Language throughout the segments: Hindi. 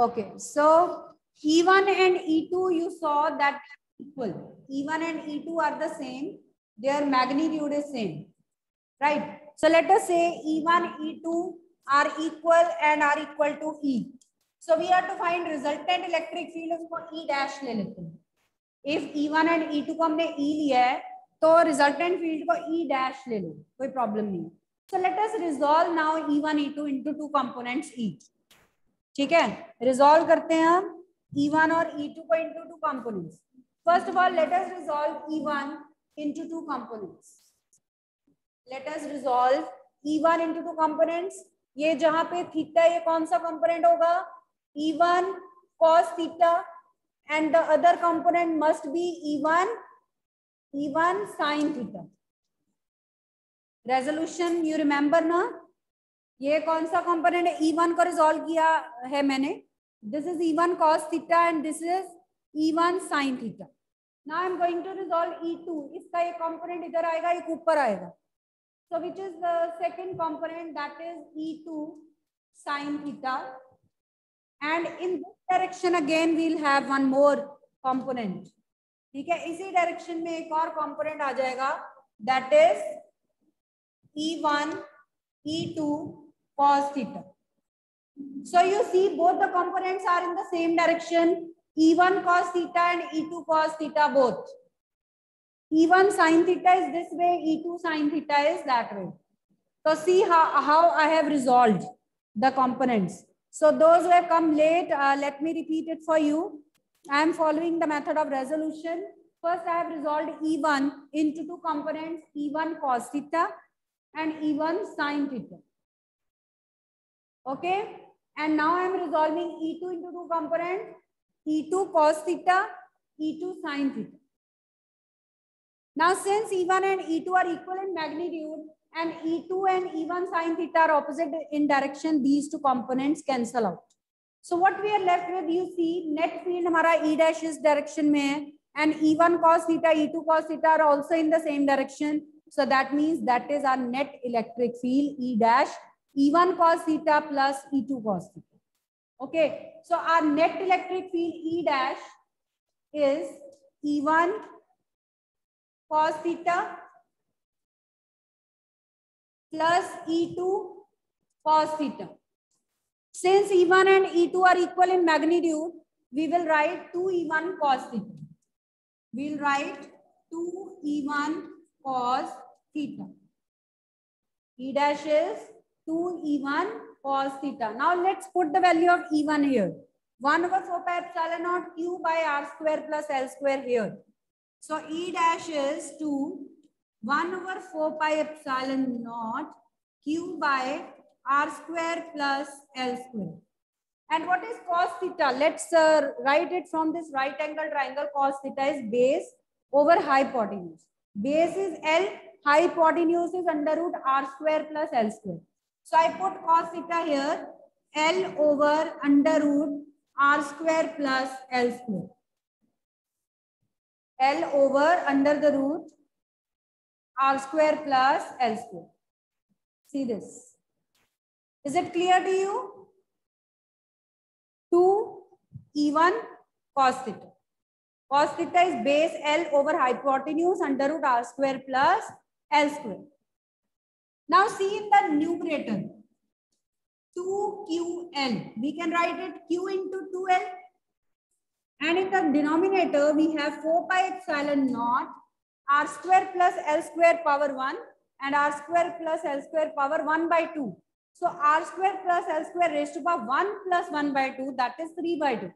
Okay, so E1 and E2, you saw that equal. E1 and E2 are the same. Their magnitude is same, right? So let us say E1, E2 are equal and are equal to E. So we have to find resultant electric field, उसको E dash ले लेते हैं. If E1 and E2 को हमने E लिया है, तो resultant field को E dash ले लो, कोई problem नहीं. So let us resolve now E1, E2 into two components each. ठीक है, रिजॉल्व करते हैं हम E1 और E2 को into two components. First of all, let us resolve E1 into two components. Let us resolve E1 into two components. ये जहां पे थीटा, ये कौन सा कंपोनेंट होगा? E1 cos theta, and the other component must be E1 sin theta. Resolution you remember ना? ये कौन सा कंपोनेंट है? E1 को रिजॉल्व किया है मैंने. This is E1 cos theta and this is E1 sin theta. Now I am going to resolve E2. इसका ये कंपोनेंट इधर आएगा, एक ऊपर आएगा. So which is the second component? That is E2 sin theta. And in this direction again we'll have one more component. ठीक है, इसी डायरेक्शन में एक और कंपोनेंट आ जाएगा. That is E1 E2 cos theta. So you see both the components are in the same direction. E1 cos theta and E2 cos theta both. E1 sin theta is this way, E2 sin theta is that way. So see how I have resolved the components. So those who have come late, let me repeat it for you. I am following the method of resolution. First I have resolved E1 into two components, E1 cos theta and E1 sin theta. Okay, and now I am resolving E2 into two components, E2 cos theta, E2 sin theta. Now since E1 and E2 are equal in magnitude and E2 and E1 sin theta are opposite in direction, these two components cancel out. So what we are left with, you see net field हमारा E dash इस direction में है and E1 cos theta, E2 cos theta are also in the same direction. So that means that is our net electric field E dash, E1 cos theta plus E2 cos theta. Okay, so our net electric field E dash is E1 cos theta plus E2 cos theta. Since E1 and E2 are equal in magnitude, we will write 2E1 cos theta. We will write 2E1 cos theta. E dash is 2E1 cos theta. Now let's put the value of E1 here. 1 over 4 pi epsilon naught Q by R square plus L square here. So E dash is 1 over 4 pi epsilon naught Q by R square plus L square. And what is cos theta? Let's write it from this right angle triangle. Cos theta is base over hypotenuse. Base is L, hypotenuse is under root R square plus L square. So I put cos theta here, L over under root R square plus L square. L over under the root R square plus L square. See this. Is it clear to you? 2E1 cos theta. Cos theta is base L over hypotenuse under root R square plus L square. Now see in the numerator, 2QL. We can write it Q into 2L. And in the denominator, we have 4 pi epsilon naught R square plus L square power 1 and R square plus L square power 1 by 2. So R square plus L square raised to power 1 plus 1 by 2, that is 3 by 2.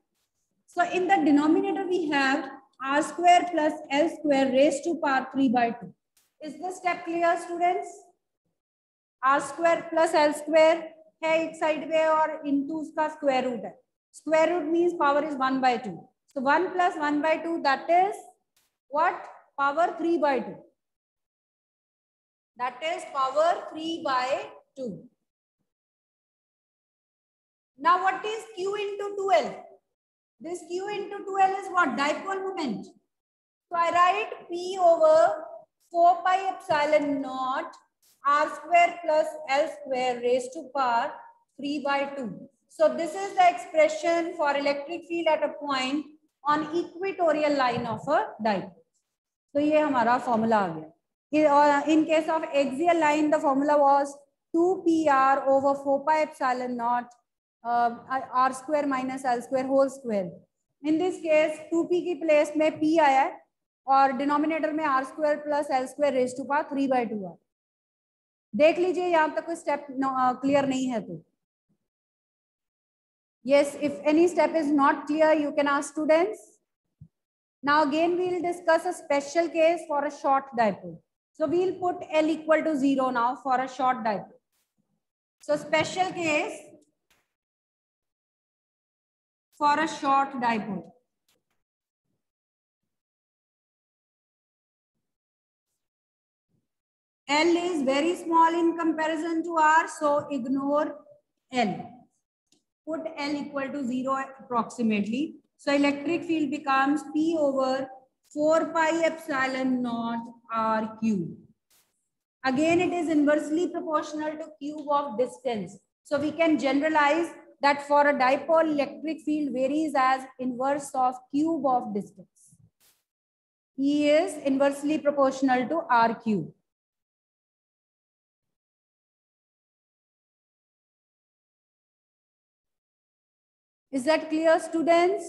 So in the denominator, we have R square plus L square raised to power 3 by 2. Is this step clear, students? R square plus L square है एक साइड में और into उसका square root है. Square root means power is 1 by 2. So 1 plus 1 by 2, that is what? Power 3 by 2. That is power 3 by 2. Now what is Q into 2L? This Q into 2L is what? Dipole moment. So I write P over 4 pi epsilon naught R square plus L square raised to power 3 by 2. So this is the expression for electric field at a point on equatorial line of a dipole. तो ये हमारा फॉर्मूला आ गया. In case of axial line, the formula was 2pr over 4 pi epsilon naught r square minus l square whole square. In this case 2p की प्लेस में p आया है और डिनोमिनेटर में r square plus l square raised to power 3/2 है. देख लीजिए यहाँ तक कोई स्टेप क्लियर नहीं है तो. Yes, if any step is not clear, you can ask students. Now again, we will discuss a special case for a short dipole. So we will put L equal to 0 now for a short dipole. So special case for a short dipole. L is very small in comparison to R, so ignore L. Put L equal to 0 approximately. So electric field becomes P over 4 pi epsilon naught R cube. Again, it is inversely proportional to cube of distance. So we can generalize that for a dipole, electric field varies as inverse of cube of distance. E is inversely proportional to R cube. Is that clear, students?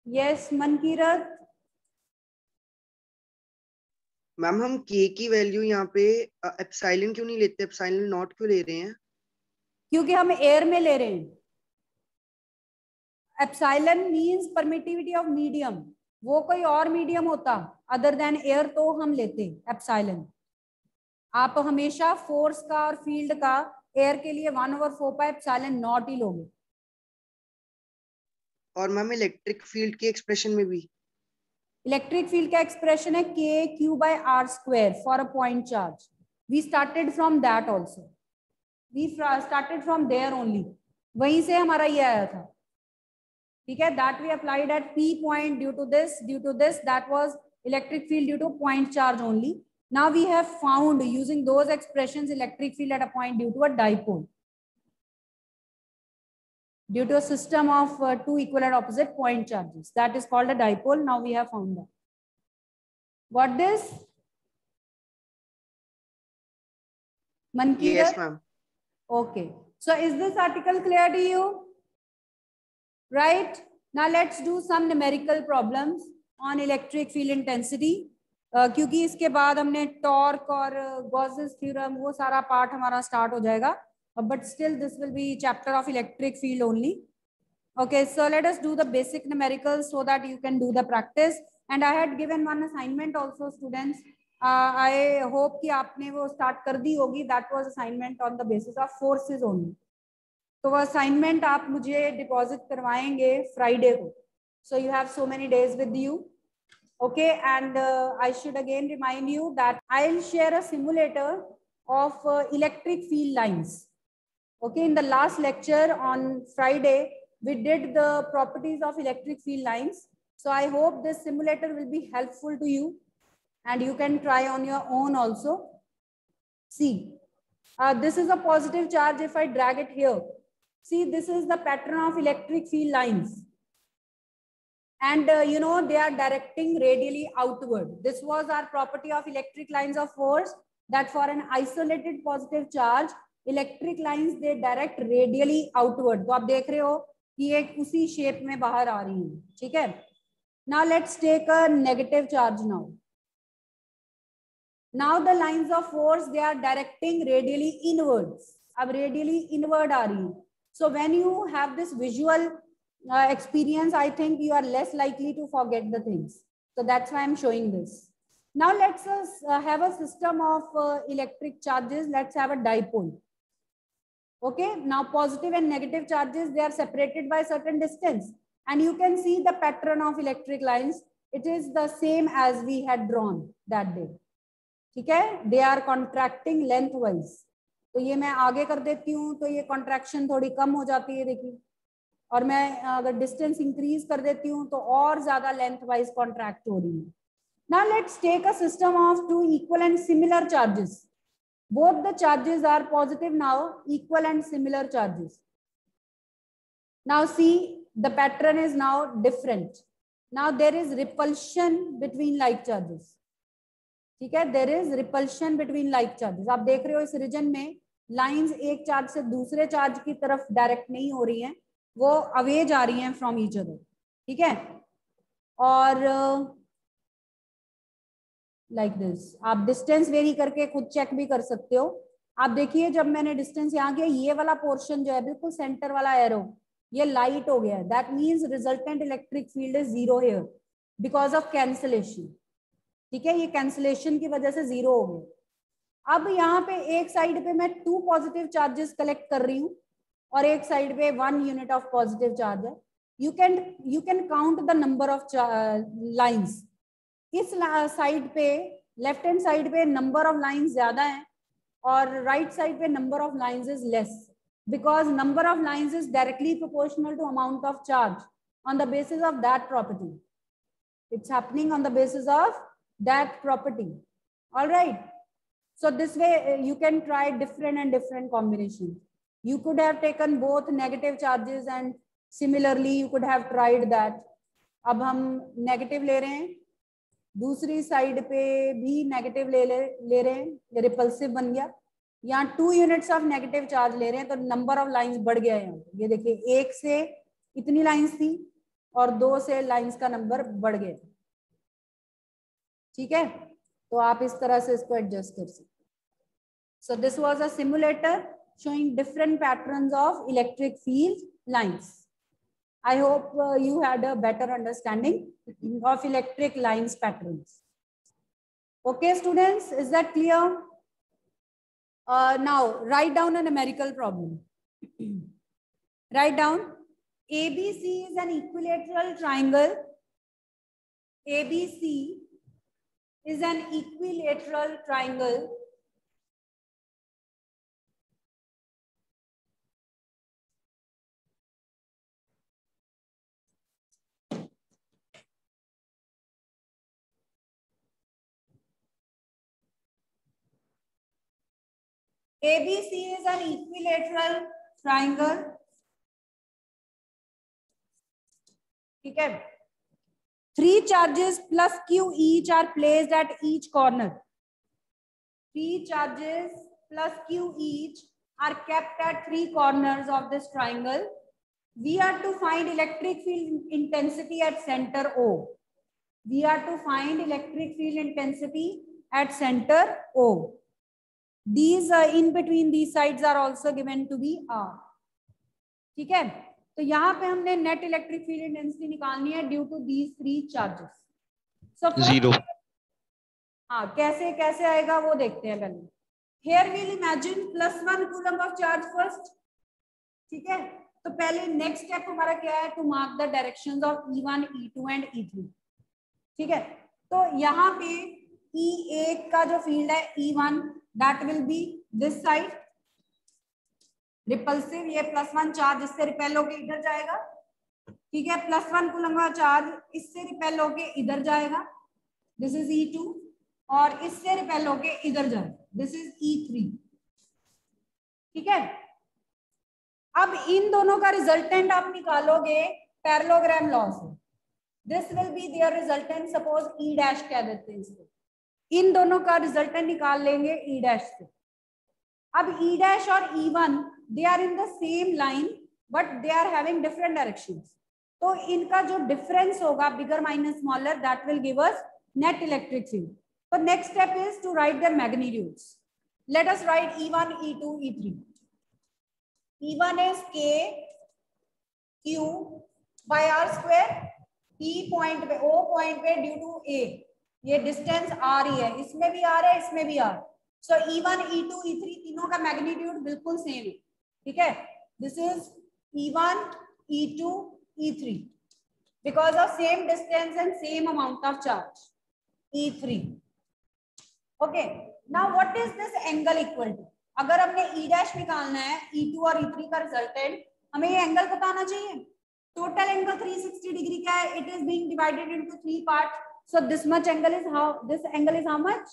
Yes, Mankirat. Ma'am हम k की वैल्यू यहाँ पे एप्सिलॉन क्यों नहीं लेते, एप्सिलॉन नॉट क्यों ले रहे हैं? क्योंकि हम एयर में ले रहे हैं. Epsilon means permittivity of medium. वो कोई और मीडियम होता अदर देन एयर तो हम लेते एप्सिलॉन. आप हमेशा फोर्स का और फील्ड का एयर के लिए 1/4 पाई एप्सिलॉन नॉट ही लोगे. और मैम इलेक्ट्रिक फील्ड की एक्सप्रेशन में भी इलेक्ट्रिक फील्ड का एक्सप्रेशन है k q by r square for a point charge. We started from that also. We started from there only. वहीं से हमारा ये आया था. ठीक है. That we applied at p point due to this that was electric field due to point charge only. Now we have found using those expressions electric field at a point due to a dipole. Due to a system of two equal and opposite point charges. That is called a dipole. Now we have found that. What this? Mankirat? Yes, ma'am. Okay. So is this article clear to you? Right? Now let's do some numerical problems on electric field intensity. क्योंकि इसके बाद हमने टॉर्क और गॉसेस थ्योरम वो सारा पार्ट हमारा स्टार्ट हो जाएगा. But still this will be chapter of electric field only. Okay, so let us do the basic numericals so that you can do the practice. And I had given one assignment also, students. I hope कि आपने वो start कर दी होगी. That was assignment on the basis of forces only. तो वो assignment आप मुझे deposit करवाएंगे Friday को. So you have so many days with you. Okay, and I should again remind you that I'll share a simulator of electric field lines. Okay, in the last lecture on Friday, we did the properties of electric field lines. So I hope this simulator will be helpful to you and you can try on your own also. See, this is a positive charge. If I drag it here, see, this is the pattern of electric field lines. And you know, they are directing radially outward. This was our property of electric lines of force, that for an isolated positive charge, electric lines they direct radially outward. तो आप देख रहे हो कि एक उसी शेप में बाहर आ रही है. ठीक है. Now let's take a negative charge. Now the lines of force they are directing radially inwards. अब रेडियली इनवर्ड आ रही है. So when you have this visual experience, I think you are less likely to forget the things. So that's why I'm showing this. Now let's have a system of electric charges. Let's have a dipole. Okay, now positive and negative charges, they are separated by certain distance. And you can see the pattern of electric lines. It is the same as we had drawn that day. ठीक है. They are contracting lengthwise. तो ये मैं आगे कर देती हूँ तो ये contraction थोड़ी कम हो जाती है. देखिए, और मैं अगर डिस्टेंस इंक्रीज कर देती हूँ तो और ज्यादा लेंथ वाइज कॉन्ट्रैक्ट हो रही है. Now let's take a system of two equal and similar charges. Both the charges are positive now, equal and similar charges. Now see, the pattern is now different. Now there is repulsion between like charges. ठीक है, there is repulsion between like charges. आप देख रहे हो इस रीजन में लाइंस एक चार्ज से दूसरे चार्ज की तरफ डायरेक्ट नहीं हो रही हैं, वो अवे जा रही हैं फ्रॉम ईच अदर. ठीक है, और लाइक दिस आप डिस्टेंस वेरी करके खुद चेक भी कर सकते हो. आप देखिए जब मैंने डिस्टेंस यहाँ किया, ये वाला पोर्शन जो है बिल्कुल सेंटर वाला एरो ये लाइट हो गया है. That means resultant electric field is zero here because of cancellation. ठीक है, ये कैंसिलेशन की वजह से जीरो हो गया. अब यहाँ पे एक साइड पे मैं 2 पॉजिटिव चार्जेस कलेक्ट कर रही हूँ और एक साइड पे 1 यूनिट ऑफ पॉजिटिव चार्ज है. You can count the number of lines. इस साइड पे लेफ्ट हैंड साइड पे नंबर ऑफ लाइंस ज्यादा है और राइट साइड पे number of lines is less, because number of lines is directly proportional to amount of charge on the basis of that property. It's happening on the basis of that property. All right. So this way you can try different and different combinations. You could have taken both negative charges and similarly you could have tried that. अब हम नेगेटिव ले रहे हैं, दूसरी साइड पे भी नेगेटिव ले रहे हैं, ये रिपल्सिव बन गया. यहाँ 2 यूनिट्स ऑफ नेगेटिव चार्ज ले रहे हैं तो नंबर ऑफ लाइंस बढ़ गया है. ये देखिए 1 से इतनी लाइंस थी और 2 से लाइंस का नंबर बढ़ गया. ठीक है, तो आप इस तरह से इसको एडजस्ट कर सकते. So this was a simulator showing different patterns of electric field lines. I hope you had a better understanding of electric lines patterns. Okay students, is that clear? Now write down a numerical problem. Write down ABC is an equilateral triangle. ABC is an equilateral triangle. ABC is an equilateral triangle. ठीक है, 3 charges plus Q each are placed at each corner. 3 charges plus Q each are kept at 3 corners of this triangle. We are to find electric field intensity at center O. We are to find electric field intensity at center O. These in between these sides are also given to be R. ठीक है, तो यहाँ पे हमने नेट इलेक्ट्रिक फील्ड इंटेंसिटी निकालनी है ड्यू टू दीज 3 चार्जेस. सो 0. हाँ, कैसे कैसे आएगा वो देखते हैं पहले. Here we'll imagine +1 coulomb of charge first. ठीक है, तो पहले नेक्स्ट स्टेप हमारा क्या है, to mark the directions of E1, E2 and E3. ठीक है, तो यहाँ पे E1 का जो फील्ड है E1, that will be this side, repulsive. ये +1 चार्ज इससे रिपेल होके इधर जाएगा. ठीक है, +1 कूलम का चार्ज इससे रिपेल होके इधर जाएगा, दिस इज E2, और इससे रिपेल होके इधर जाएगा, दिस इज E3. ठीक है, अब इन दोनों का रिजल्टेंट आप निकालोगे पैरेललोग्राम लॉ से. This will be their resultant, suppose E dash कह देते हैं इसको. इन दोनों का रिजल्टेंट निकाल लेंगे E डैश से. अब E डैश और E1 they are in the same line but they are having different directions. तो इनका जो डिफरेंस होगा bigger minus smaller, that will give us net electric field. तो next step is to write their magnitudes. Let us write E1, E2, E3. E1 is K Q by R square. P point पे, O पॉइंट पे ड्यू टू A, ये डिस्टेंस R ही है, इसमें भी R है, इसमें भी R. सो E1, E2, E3 तीनों का मैग्नीट्यूड बिल्कुल सेम है. ठीक है, this is E1, E2, E3 because of same distance and same amount of charge, E3. Okay, now what is this angle equal to? अगर हमने E डैश निकालना है, E2 और E3 का रिजल्टेंट, हमें ये एंगल पता होना चाहिए. टोटल एंगल 360 डिग्री का है. It is being divided into 3 part. So this much angle is how, this angle is how much?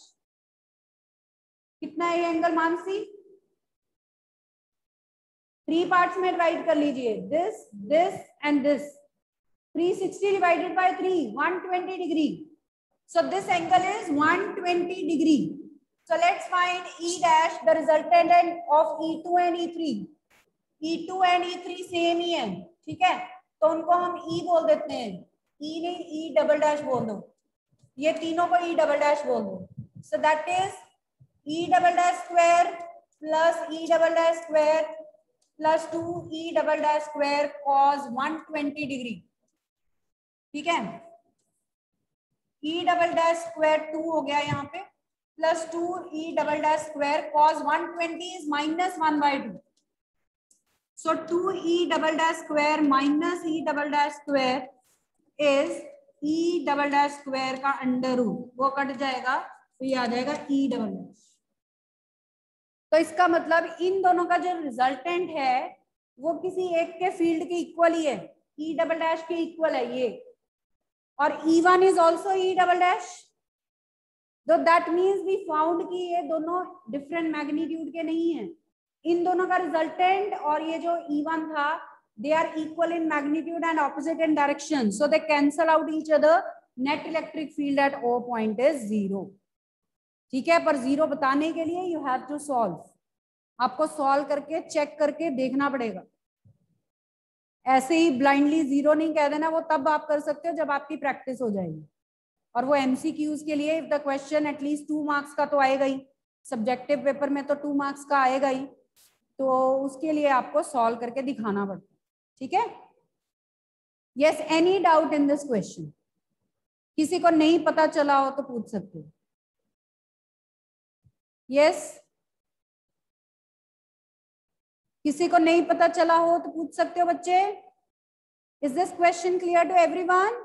कितना है ये एंगल मानसी? 3 पार्ट्स में डिवाइड कर लीजिए, this and this. 360 divided by 3, 120 degree. So this angle is 120 degree. So let's find E dash, the resultant of E2 and E3. E2 and E3 same ही है, ठीक है, तो उनको हम E बोल देते हैं. E नहीं, E डबल डैश बोल दो, ये तीनों को E डबल डैश बोल दो. So that is E double dash square plus E double dash square plus 2E double dash square cos 120 degree. ठीक है, E डबल डैश स्क्वायर 2 हो गया यहाँ पे, plus 2E double dash square cos 120 is minus 1/2. So 2E double dash square minus E double dash square is E double dash square का अंडर रूट, वो कट जाएगा तो ये आ जाएगा E डबल डैश. तो इसका मतलब इन दोनों का जो रिजल्टेंट है वो किसी एक के फील्ड के इक्वल ही है, E डबल डैश के इक्वल है ये, और E1 is also E double dash. तो दैट मीन्स वी फाउंड कि ये दोनों डिफरेंट मैग्नीट्यूड के नहीं है. इन दोनों का रिजल्टेंट और ये जो E1 था, they are equal in magnitude and opposite in direction, so they cancel out each other. Net electric field at O point is 0. ठीक है, पर 0 बताने के लिए you have to solve. आपको सॉल्व करके चेक करके देखना पड़ेगा. ऐसे ही ब्लाइंडली 0 नहीं कह देना, वो तब आप कर सकते हो जब आपकी प्रैक्टिस हो जाएगी. और वो MCQs के लिए if the question at least 2 marks का तो आएगा ही, सब्जेक्टिव पेपर में तो 2 मार्क्स का आएगा ही, तो उसके लिए आपको सॉल्व करके दिखाना पड़ता है. ठीक है, yes, any doubt in this question? किसी को नहीं पता चला हो तो पूछ सकते हो. यस, किसी को नहीं पता चला हो तो पूछ सकते हो बच्चे. Is this question clear to everyone?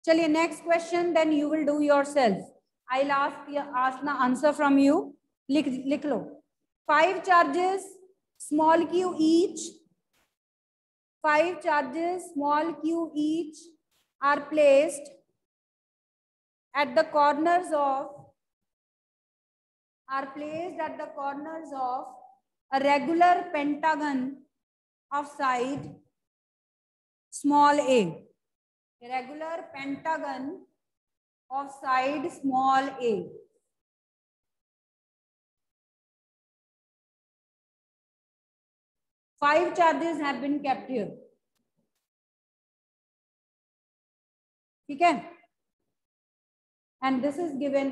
चलिए next question, then you will do yourself. I will ask the answer from you. लिख लो. 5 charges small q each, 5 charges small q each are placed at the corners of a regular pentagon of side small a. A regular pentagon of side small a. Five charges have been kept here. ठीक है, and this is given.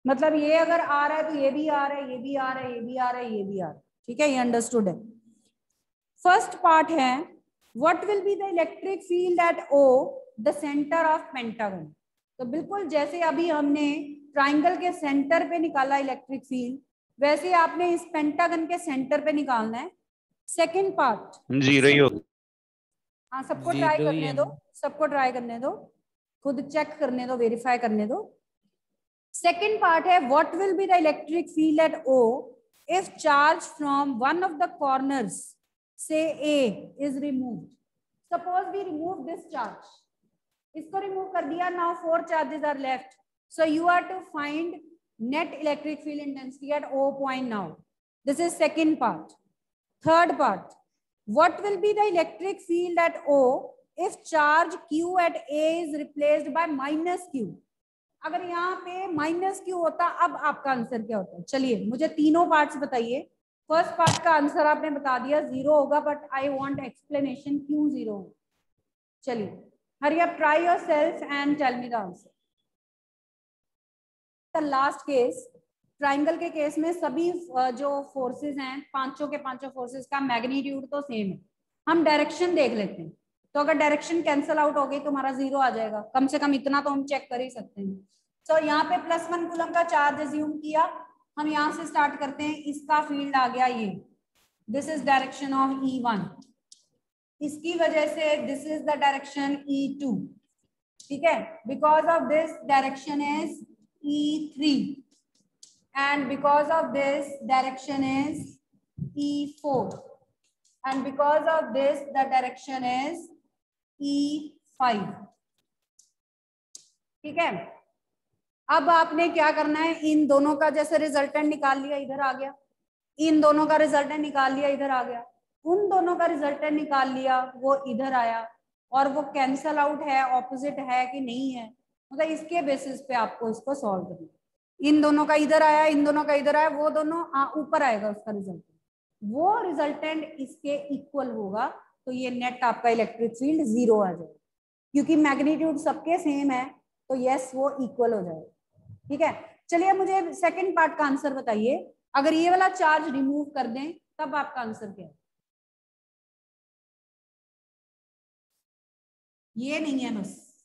मतलब ये अगर आ रहा है तो ये भी आ रहा है, ये भी आ रहा है, ये भी आ रहा है, ये भी आ रहा है. ठीक है, ये अंडरस्टूड है. फर्स्ट पार्ट है what will be the electric field at O, the centre of pentagon. तो बिल्कुल जैसे अभी हमने ट्राइंगल के सेंटर पे निकाला इलेक्ट्रिक फील्ड, वैसे आपने इस पेंटागन के सेंटर पे निकालना है. सेकंड पार्ट 0 ही होगा. हाँ, सबको ट्राई करने दो, सबको ट्राई करने दो, खुद चेक करने दो, वेरीफाई करने दो. सेकंड पार्ट है what will be the electric field at O if charge from one of the corners से A is removed. Suppose we remove this charge, इसको रिमूव कर दिया. Now 4 charges are left, so you are to find net electric field intensity at O point now. This is second part. Third part, what will be the electric field at O if charge Q at A is replaced by minus Q? अगर यहाँ पे माइनस Q होता, अब आपका आंसर क्या होता है? चलिए मुझे तीनों पार्ट्स बताइए. फर्स्ट पार्ट का आंसर आपने बता दिया, 0 होगा, बट आई वांट एक्सप्लेनेशन क्यों 0 होगा. चलिए hurry up, try yourself and tell me the answer. Last case, triangle के केस में सभी जो फोर्सेस हैं, पांचों के पांचों फोर्सेस का मैग्नीट्यूड तो सेम है. हम डायरेक्शन देख लेते हैं, तो अगर डायरेक्शन कैंसिल आउट हो गई तो हमारा 0 आ जाएगा. कम से कम इतना तो हम चेक कर ही सकते हैं. सो यहाँ पे +1 कूलम का चार्ज अज्यूम किया. हम यहाँ से स्टार्ट करते हैं. इसका फील्ड आ गया ये, this is direction of E1. इसकी वजह से this is the direction E2. ठीक है, because of this direction is E3, and because of this direction is E4, and because of this the direction is E5। ठीक है, अब आपने क्या करना है, इन दोनों का जैसे रिजल्टेंट निकाल लिया, इधर आ गया, इन दोनों का रिजल्टेंट निकाल लिया, इधर आ गया, उन दोनों का रिजल्टेंट निकाल लिया, वो इधर आया, और वो कैंसल आउट है, ऑपोजिट है कि नहीं है, मतलब इसके बेसिस पे आपको इसको सॉल्व करना। इन दोनों का इधर आया, इन दोनों का इधर आया, वो दोनों ऊपर आएगा उसका रिजल्टेंट, वो रिजल्टेंट इसके इक्वल होगा, तो ये नेट आपका इलेक्ट्रिक फील्ड 0 आ जाएगा, क्योंकि मैग्नीट्यूड सबके सेम है, तो यस वो इक्वल हो जाएगा। ठीक है, चलिए मुझे सेकंड पार्ट का आंसर बताइए, अगर ये वाला चार्ज रिमूव कर दें तब आपका आंसर क्या है? ये नहीं है, बस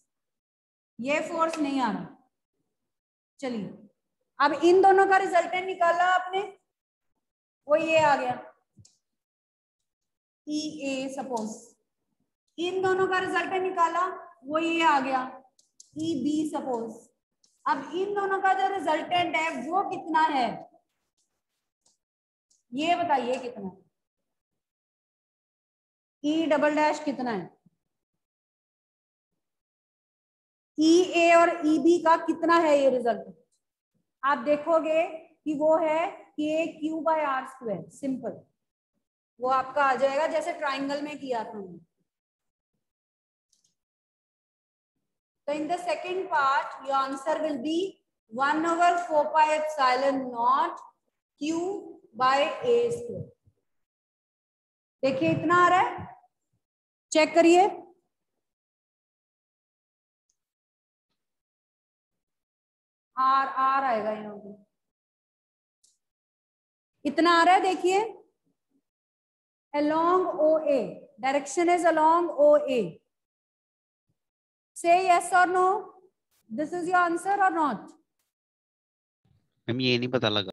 ये फोर्स नहीं आ रहा। चलिए, अब इन दोनों का रिजल्टेंट निकाला आपने, वो ये आ गया EA सपोज, इन दोनों का रिजल्टेंट निकाला, वो ये आ गया EB सपोज। अब इन दोनों का जो रिजल्टेंट है वो कितना है, ये बताइए कितना है, E डबल डैश कितना है, EA और EB का कितना है ये रिजल्ट, आप देखोगे कि वो है KQ/R², सिंपल, वो आपका आ जाएगा जैसे ट्राइंगल में किया था हमने। So in the second part, your answer will be 1/4πε0 Q/A²। देखिए इतना आ रहा है, चेक करिए, R आएगा यहाँ पे, इतना आ रहा है, देखिए along OA, direction is along OA. Say yes or no, this is your answer or not? Ma'am ये नहीं पता लगा,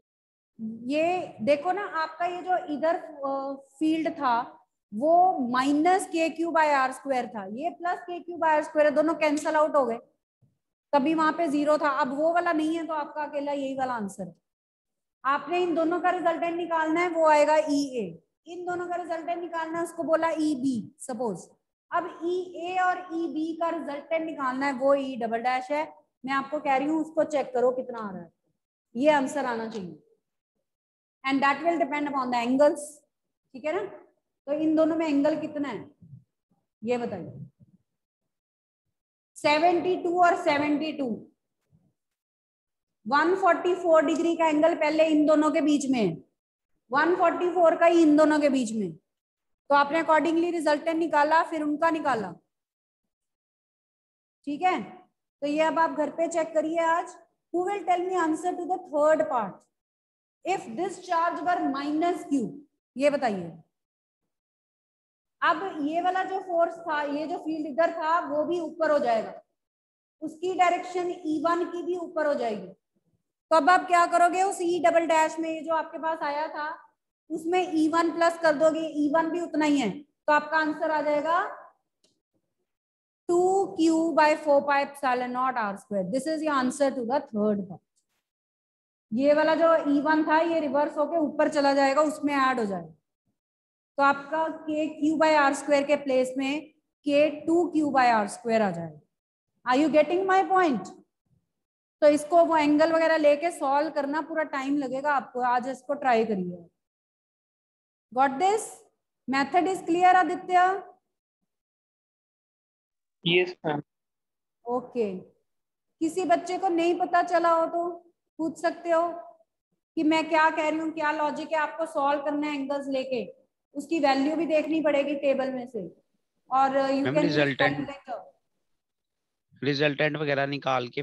ये देखो ना, आपका ये जो इधर फील्ड था वो -KQ/R² था, ये +KQ/R² है, दोनों कैंसल आउट हो गए, तभी वहां पे 0 था, अब वो वाला नहीं है, तो आपका अकेला यही वाला आंसर है। आपने इन दोनों का रिजल्टेंट निकालना है, वो आएगा EA, इन दोनों का रिजल्टेंट निकालना है, उसको बोला EB सपोज। अब EA और EB का रिजल्टेंट निकालना है, वो E डबल डैश है, मैं आपको कह रही हूँ उसको चेक करो कितना आ रहा है, ये आंसर आना चाहिए, and that will depend upon the angles. ठीक है ना, तो इन दोनों में एंगल कितना है ये बताइए, 72 और 72, 144 डिग्री का एंगल पहले इन दोनों के बीच में है, 144 का ही इन दोनों के बीच में, तो आपने अकॉर्डिंगली रिजल्टेंट निकाला, फिर उनका निकाला। ठीक है, तो ये अब आप घर पे चेक करिए आज। Who will tell me answer to the third part, if this charge were -Q, ये बताइए। अब ये वाला जो फोर्स था, ये जो फील्ड इधर था, वो भी ऊपर हो जाएगा, उसकी डायरेक्शन E1 की भी ऊपर हो जाएगी, तो अब आप क्या करोगे, उस E डबल डैश में जो आपके पास आया था उसमें E1 प्लस कर दोगे, E1 भी उतना ही है, तो आपका आंसर आ जाएगा 2Q/4πε0 R²। This is your answer to the third part. ये वाला जो E1 था ये रिवर्स होके ऊपर चला जाएगा, उसमें ऐड हो जाएगा, तो आपका KQ/R² के प्लेस में K2Q/R² आ जाएगा। Are you getting my point? तो इसको वो एंगल वगैरह लेके सॉल्व करना पूरा टाइम लगेगा आपको, आज इसको ट्राई करिए। Got this? Method is clear Aditya? Yes ma'am. Okay, किसी बच्चे को नहीं पता चला हो तो पूछ सकते हो कि मैं क्या कह रही हूँ, क्या लॉजिक है, आपको सॉल्व करना है एंगल्स लेके, उसकी वैल्यू भी देखनी पड़ेगी टेबल में से, और यू कैन रिजल्टेंट वगैरह निकाल के